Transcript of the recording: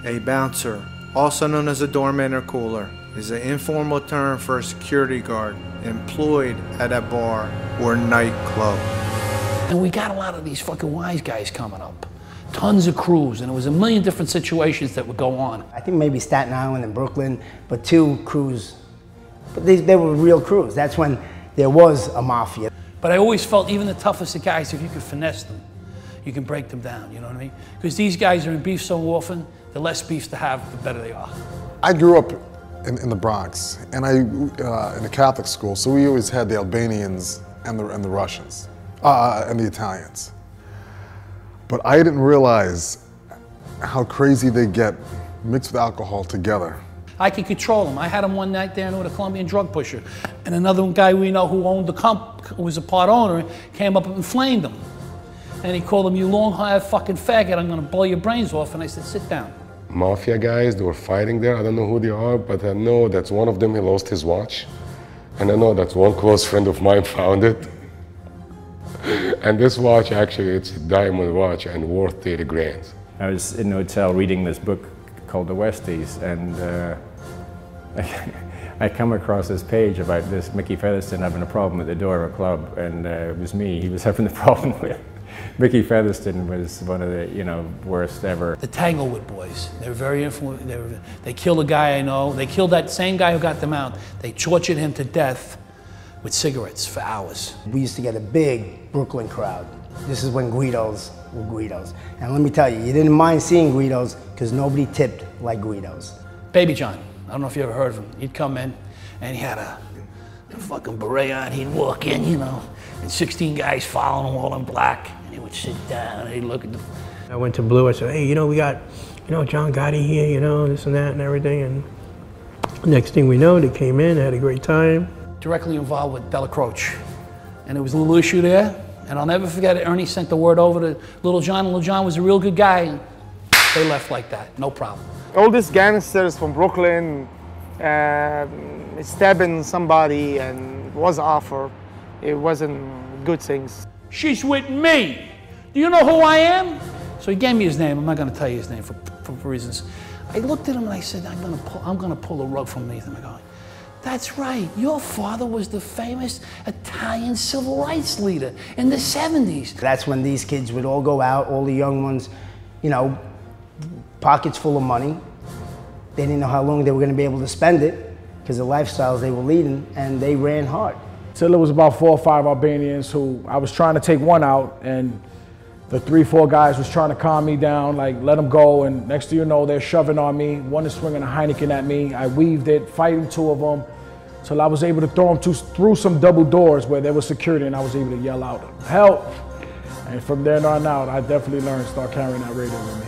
A bouncer, also known as a doorman or cooler, is an informal term for a security guard employed at a bar or nightclub. And we got a lot of these fucking wise guys coming up. Tons of crews, and it was a million different situations that would go on. I think maybe Staten Island and Brooklyn, but 2 crews. But they were real crews. That's when there was a mafia. But I always felt even the toughest of guys, if you could finesse them, you can break them down, you know what I mean? Because these guys are in beef so often, the less beefs to have, the better they are. I grew up in the Bronx, and in a Catholic school, so we always had the Albanians and the Russians, and the Italians. But I didn't realize how crazy they get mixed with alcohol together. I could control them. I had him one night there with a Colombian drug pusher. And another guy we know who owned the who was a part owner, came up and flamed him. And he called him, "You long-haired fucking faggot, I'm gonna blow your brains off." And I said, "Sit down." Mafia guys, they were fighting there. I don't know who they are, but I know that one of them, he lost his watch. And I know that one close friend of mine found it. And this watch, actually, it's a diamond watch and worth 30 grand. I was in a hotel reading this book called The Westies, and I come across this page about this Mickey Featherston having a problem at the door of a club, and it was me he was having the problem with. Mickey Featherston was one of the, worst ever. The Tanglewood Boys, they're very influential. They killed a guy I know. They killed that same guy who got them out. They tortured him to death with cigarettes for hours. We used to get a big Brooklyn crowd. This is when Guidos were Guidos. And let me tell you, you didn't mind seeing Guidos because nobody tipped like Guidos. Baby John, I don't know if you ever heard of him. He'd come in and he had a fucking beret on. He'd walk in, and 16 guys following him all in black. And he would sit down and he'd look at them. I went to Blue, I said, "Hey, we got, John Gotti here, this and that and everything." And next thing we know, they came in, had a great time. Directly involved with Della Croce. And there was a little issue there. And I'll never forget it. Ernie sent the word over to Little John. Little John was a real good guy. And they left like that, no problem. All these gangsters from Brooklyn, stabbing somebody and was offer. It wasn't good things. "She's with me. Do you know who I am?" So he gave me his name. I'm not going to tell you his name for reasons. I looked at him and I said, I'm going to pull the rug from Neethu. I'm going, "That's right. Your father was the famous Italian civil rights leader in the 70s. That's when these kids would all go out, all the young ones, pockets full of money. They didn't know how long they were going to be able to spend it because the lifestyles they were leading, and they ran hard. Till there was about 4 or 5 Albanians who I was trying to take one out, and the 3, 4 guys was trying to calm me down, like let them go, and next thing you know, they're shoving on me. One is swinging a Heineken at me. I weaved it, fighting 2 of them, till I was able to throw them through some double doors where there was security, and I was able to yell out, "Help!" And from then on out, I definitely learned to start carrying that radio with me.